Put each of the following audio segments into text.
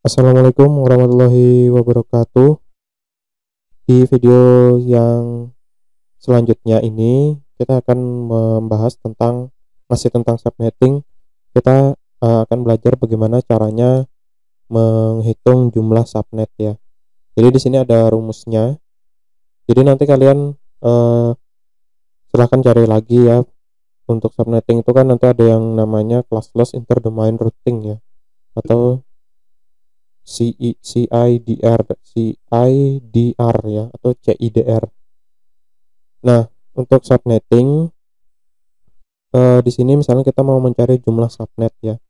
Assalamualaikum warahmatullahi wabarakatuh. Di video yang selanjutnya ini kita akan membahas tentang subnetting. Kita akan belajar bagaimana caranya menghitung jumlah subnet ya. Jadi di sini ada rumusnya. Jadi nanti kalian silahkan cari lagi ya. Untuk subnetting itu kan nanti ada yang namanya classless interdomain routing ya, atau CIDR ya, atau CIDR. Nah, untuk subnetting di sini misalnya kita mau mencari jumlah subnet ya.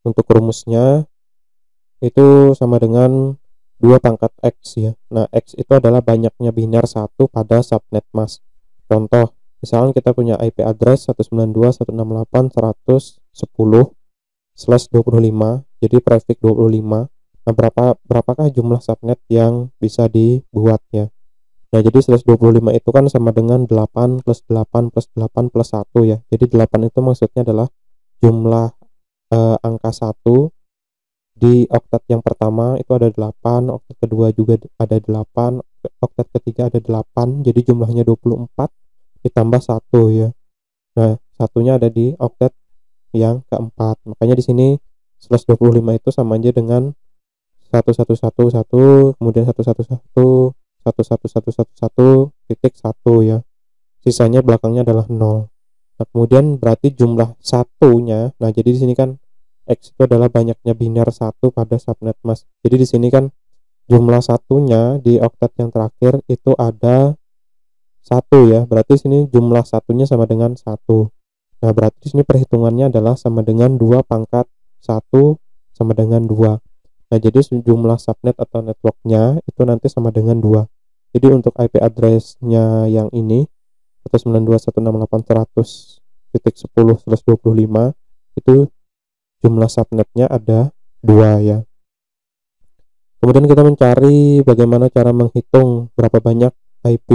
Untuk rumusnya itu sama dengan 2 pangkat X ya. Nah, X itu adalah banyaknya binar 1 pada subnet mask. Contoh, misalnya kita punya IP address 192.168.110/25, jadi prefix 25. Nah, berapakah jumlah subnet yang bisa dibuatnya? Nah, jadi 125 itu kan sama dengan 8 plus 8 plus 8 plus 1 ya. Jadi 8 itu maksudnya adalah jumlah angka 1 di oktet yang pertama itu ada 8, oktet kedua juga ada 8, oktet ketiga ada 8, jadi jumlahnya 24 ditambah 1 ya. Nah, satunya ada di oktet yang keempat. Makanya di sini 125 itu sama aja dengan 1111, kemudian 111.111.1 ya. Sisanya belakangnya adalah 0. Nah, kemudian berarti jumlah satunya. Nah, jadi di sini kan X itu adalah banyaknya binar 1 pada subnet mask. Jadi di sini kan jumlah satunya di oktet yang terakhir itu ada 1 ya. Berarti sini jumlah satunya sama dengan 1. Nah, berarti di sini perhitungannya adalah sama dengan 2 pangkat 1 sama dengan 2. Nah, jadi jumlah subnet atau networknya itu nanti sama dengan 2. Jadi untuk IP address-nya yang ini 192.168.100.10/25 itu jumlah subnetnya ada 2 ya. Kemudian kita mencari bagaimana cara menghitung berapa banyak IP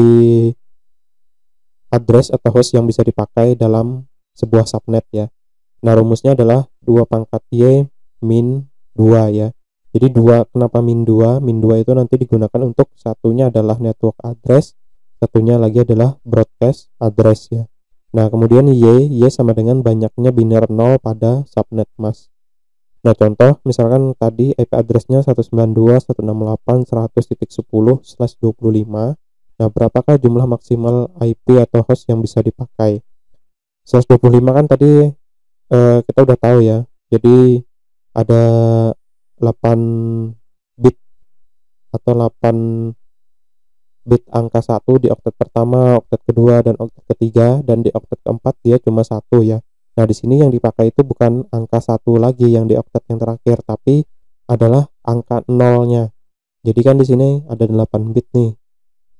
address atau host yang bisa dipakai dalam sebuah subnet ya. Nah, rumusnya adalah 2 pangkat Y min 2 ya. Jadi 2, kenapa min 2? Min 2 itu nanti digunakan untuk satunya adalah network address, satunya lagi adalah broadcast address ya. Nah, kemudian Y sama dengan banyaknya binar 0 pada subnet mask. Nah, contoh misalkan tadi IP address-nya 192.168.100.10/25. Nah, berapakah jumlah maksimal IP atau host yang bisa dipakai? 125 kan tadi kita udah tahu ya. Jadi ada 8 bit atau 8 bit angka 1 di oktet pertama, oktet kedua, dan oktet ketiga, dan di oktet keempat dia cuma 1 ya. Nah, di sini yang dipakai itu bukan angka 1 lagi yang di oktet yang terakhir, tapi adalah angka 0-nya. Jadi kan di sini ada 8 bit nih.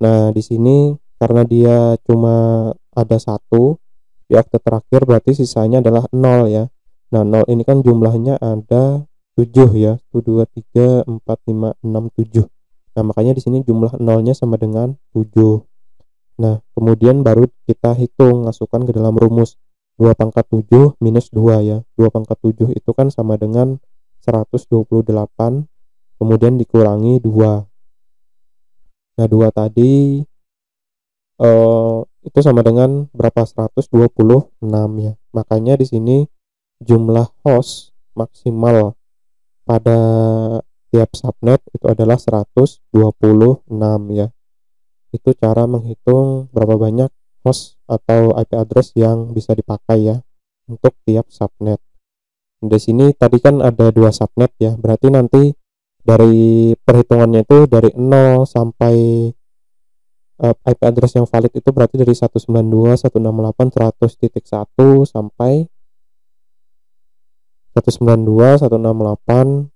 Nah, di sini karena dia cuma ada 1 di oktet terakhir, berarti sisanya adalah 0 ya. Nah, 0 ini kan jumlahnya ada 7 ya. 1 2 3 4 5 6 7. Nah, makanya di sini jumlah 0-nya sama dengan 7. Nah, kemudian baru kita hitung, masukkan ke dalam rumus 2 pangkat 7 minus 2 ya. 2 pangkat 7 itu kan sama dengan 128, kemudian dikurangi 2. Nah, 2 tadi itu sama dengan berapa? 126 ya. Makanya di sini jumlah host maksimal pada tiap subnet itu adalah 126 ya. Itu cara menghitung berapa banyak host atau IP address yang bisa dipakai ya untuk tiap subnet. Di sini tadi kan ada 2 subnet ya. Berarti nanti dari perhitungannya itu dari 0 sampai IP address yang valid itu berarti dari 192.168.100.1 sampai 192.168.100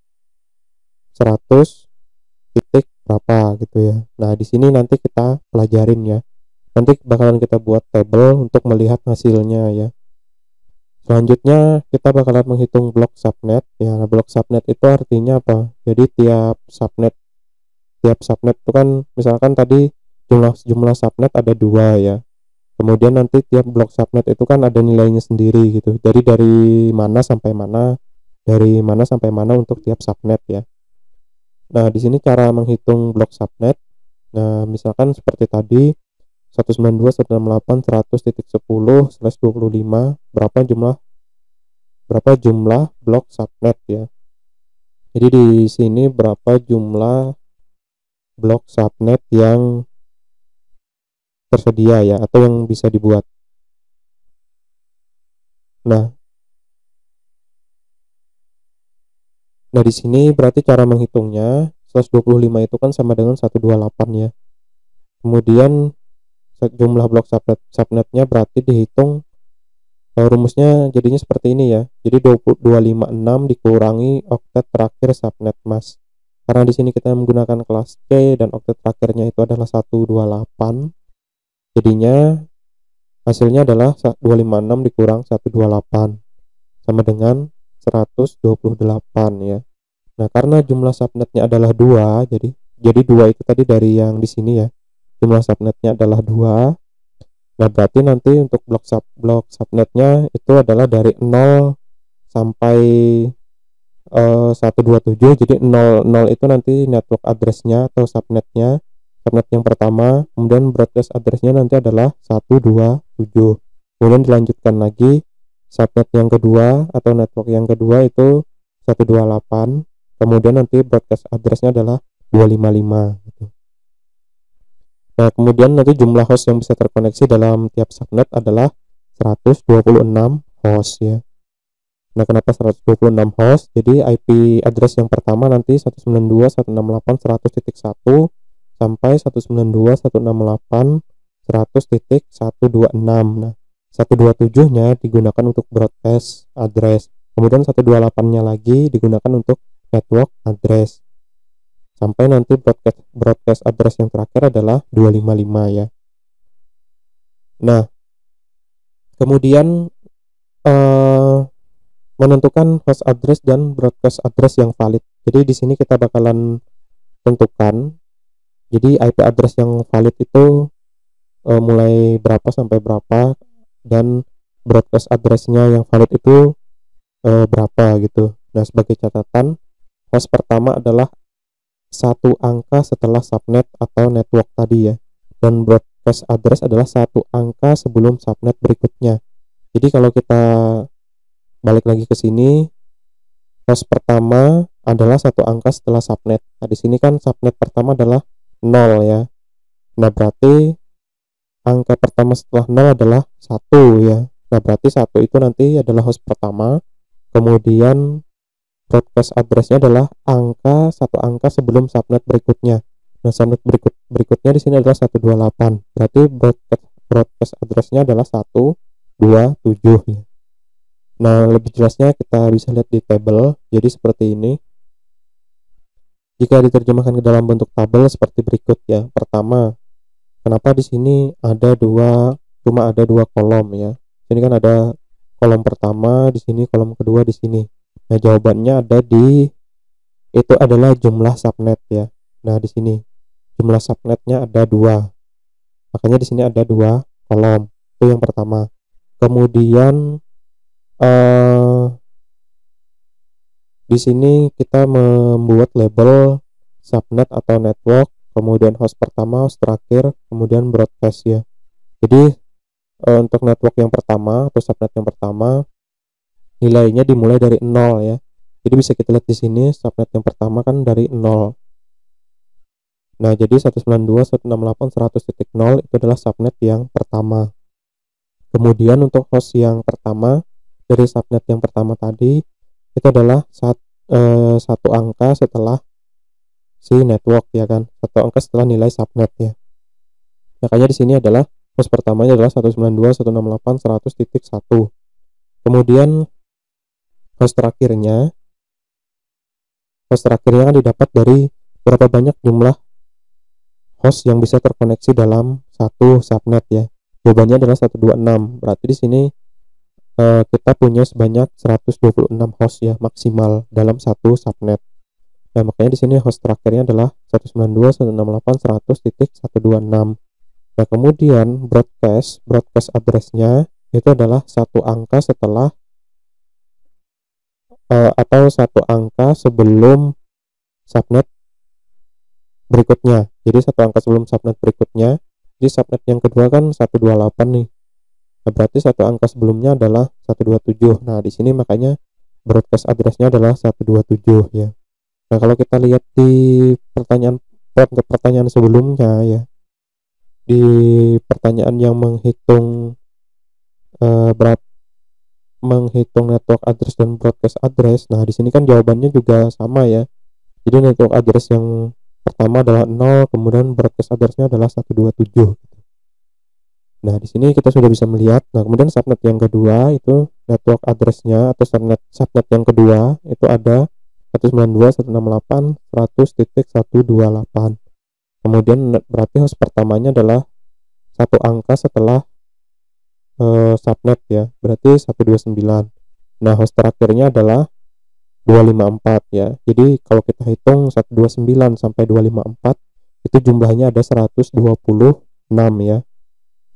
titik berapa gitu ya. Nah, di sini nanti kita pelajarin ya. Nanti bakalan kita buat tabel untuk melihat hasilnya ya. Selanjutnya kita bakalan menghitung blok subnet ya. Blok subnet itu artinya apa? Jadi tiap subnet itu kan misalkan tadi jumlah subnet ada 2 ya. Kemudian nanti tiap blok subnet itu kan ada nilainya sendiri gitu. Jadi dari mana sampai mana untuk tiap subnet ya. Nah, di sini cara menghitung blok subnet. Nah, misalkan seperti tadi 192.168.100.10/25 berapa jumlah blok subnet ya. Jadi di sini berapa jumlah blok subnet yang tersedia ya, atau yang bisa dibuat. Nah, di sini berarti cara menghitungnya 125 itu kan sama dengan 128 ya. Kemudian jumlah blok subnetnya berarti dihitung, rumusnya jadinya seperti ini ya. Jadi 256 dikurangi oktet terakhir subnet mask. Karena di sini kita menggunakan kelas C dan oktet terakhirnya itu adalah 128. Jadinya hasilnya adalah 256 dikurang 128 sama dengan 128 ya. Nah, karena jumlah subnetnya adalah 2, jadi 2 itu tadi dari yang di sini ya. Jumlah subnetnya adalah 2. Nah, berarti nanti untuk blok subnetnya itu adalah dari 0 sampai 127. Jadi 00 itu nanti network address-nya atau subnet yang pertama, kemudian broadcast address-nya nanti adalah 127. Kemudian dilanjutkan lagi subnet yang kedua atau network yang kedua itu 128. Kemudian nanti broadcast address-nya adalah 255 gitu. Nah, kemudian nanti jumlah host yang bisa terkoneksi dalam tiap subnet adalah 126 host ya. Nah, kenapa 126 host? Jadi IP address yang pertama nanti 192.168.100.1 sampai 192.168.100.126. Nah, 127-nya digunakan untuk broadcast address. Kemudian 128-nya lagi digunakan untuk network address. Sampai nanti broadcast address yang terakhir adalah 255 ya. Nah, kemudian menentukan host address dan broadcast address yang valid. Jadi di sini kita bakalan tentukan. Jadi IP address yang valid itu mulai berapa sampai berapa, dan broadcast address-nya yang valid itu berapa gitu. Nah, sebagai catatan, host pertama adalah satu angka setelah subnet atau network tadi ya, dan broadcast address adalah satu angka sebelum subnet berikutnya. Jadi kalau kita balik lagi ke sini, host pertama adalah satu angka setelah subnet. Nah, di sini kan subnet pertama adalah 0 ya. Nah, berarti angka pertama setelah 0 adalah 1 ya. Nah, berarti 1 itu nanti adalah host pertama. Kemudian broadcast address-nya adalah satu angka sebelum subnet berikutnya. Nah, subnet berikutnya di sini adalah 128. Berarti broadcast address-nya adalah 127 ya. Nah, lebih jelasnya kita bisa lihat di tabel. Jadi seperti ini. Jika diterjemahkan ke dalam bentuk tabel seperti berikut ya. Pertama, kenapa di sini cuma ada dua kolom ya? Ini kan ada kolom pertama di sini, kolom kedua di sini. Nah, jawabannya itu adalah jumlah subnet ya. Nah, di sini jumlah subnetnya ada 2. Makanya di sini ada 2 kolom. Itu yang pertama. Kemudian di sini kita membuat label subnet atau network, kemudian host pertama, host terakhir, kemudian broadcast ya. Jadi untuk network yang pertama atau subnet yang pertama nilainya dimulai dari 0 ya. Jadi bisa kita lihat di sini subnet yang pertama kan dari 0. Nah, jadi 192.168.100.0 itu adalah subnet yang pertama. Kemudian untuk host yang pertama dari subnet yang pertama tadi itu adalah satu angka setelah si network ya kan, satu angka setelah nilai subnet ya. Makanya di sini adalah host pertamanya adalah 192.168.100.1. Kemudian host terakhirnya kan didapat dari berapa banyak jumlah host yang bisa terkoneksi dalam satu subnet ya. Jawabannya adalah 126. Berarti di sini kita punya sebanyak 126 host ya maksimal dalam satu subnet. Nah, makanya di sini host terakhirnya adalah 192.168.100.126. Nah, kemudian broadcast address-nya itu adalah satu angka setelah atau satu angka sebelum subnet berikutnya. Jadi satu angka sebelum subnet berikutnya. Jadi subnet yang kedua kan 128 nih. Nah, berarti satu angka sebelumnya adalah 127. Nah, di sini makanya broadcast address-nya adalah 127 ya. Nah, kalau kita lihat di pertanyaan sebelumnya ya, di pertanyaan yang menghitung menghitung network address dan broadcast address. Nah, di sini kan jawabannya juga sama ya. Jadi network address yang pertama adalah 0, kemudian broadcast address-nya adalah 127. Nah, di sini kita sudah bisa melihat. Nah, kemudian subnet yang kedua itu network address-nya atau subnet yang kedua itu ada 192.168.100.128. Kemudian berarti host pertamanya adalah satu angka setelah subnet ya, berarti 129. Nah, host terakhirnya adalah 254 ya. Jadi kalau kita hitung 129 sampai 254 itu jumlahnya ada 126 ya.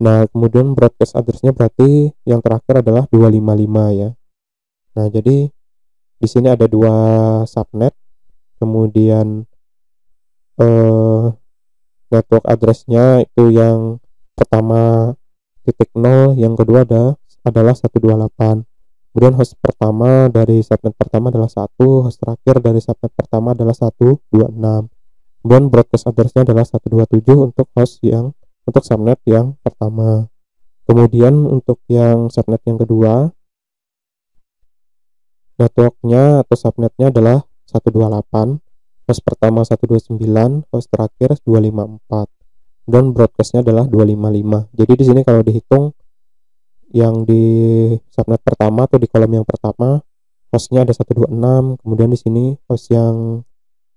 Nah, kemudian broadcast address-nya berarti yang terakhir adalah 255 ya. Nah, jadi di sini ada dua subnet, kemudian network address-nya itu yang pertama 0, yang kedua adalah 128. Kemudian host pertama dari subnet pertama adalah 1, host terakhir dari subnet pertama adalah 126. Kemudian broadcast address-nya adalah 127 untuk subnet yang pertama. Kemudian untuk yang subnet yang kedua, networknya atau subnetnya adalah 128, host pertama 129, host terakhir 254. Dan broadcastnya adalah 255. Jadi di sini kalau dihitung yang di subnet pertama atau di kolom yang pertama hostnya ada 126, kemudian di sini host yang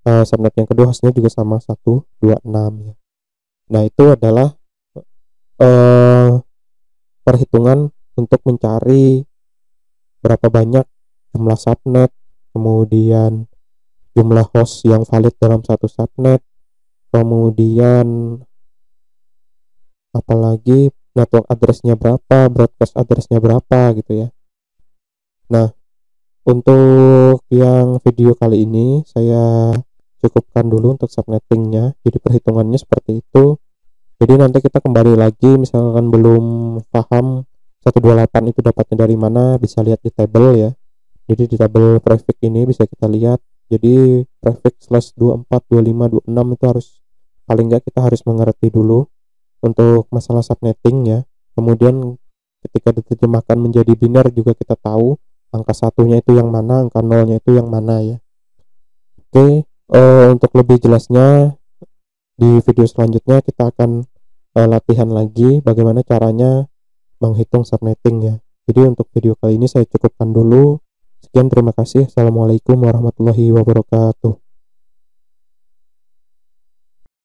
subnet yang kedua hostnya juga sama 126 ya. Nah, itu adalah perhitungan untuk mencari berapa banyak jumlah subnet, kemudian jumlah host yang valid dalam satu subnet, kemudian apalagi network address-nya berapa, broadcast address-nya berapa gitu ya. Nah, untuk yang video kali ini saya cukupkan dulu untuk subnettingnya. Jadi perhitungannya seperti itu. Jadi nanti kita kembali lagi, misalkan belum paham 128 itu dapatnya dari mana, bisa lihat di tabel ya. Jadi di tabel prefix ini bisa kita lihat. Jadi prefix /24, 25, 26 itu harus paling nggak kita harus mengerti dulu untuk masalah subnetting ya. Kemudian ketika diterjemahkan menjadi biner juga kita tahu angka satunya itu yang mana, angka nolnya itu yang mana ya. Oke, untuk lebih jelasnya di video selanjutnya kita akan latihan lagi bagaimana caranya menghitung subnetting ya. Jadi untuk video kali ini saya cukupkan dulu. Sekian, terima kasih. Assalamualaikum warahmatullahi wabarakatuh.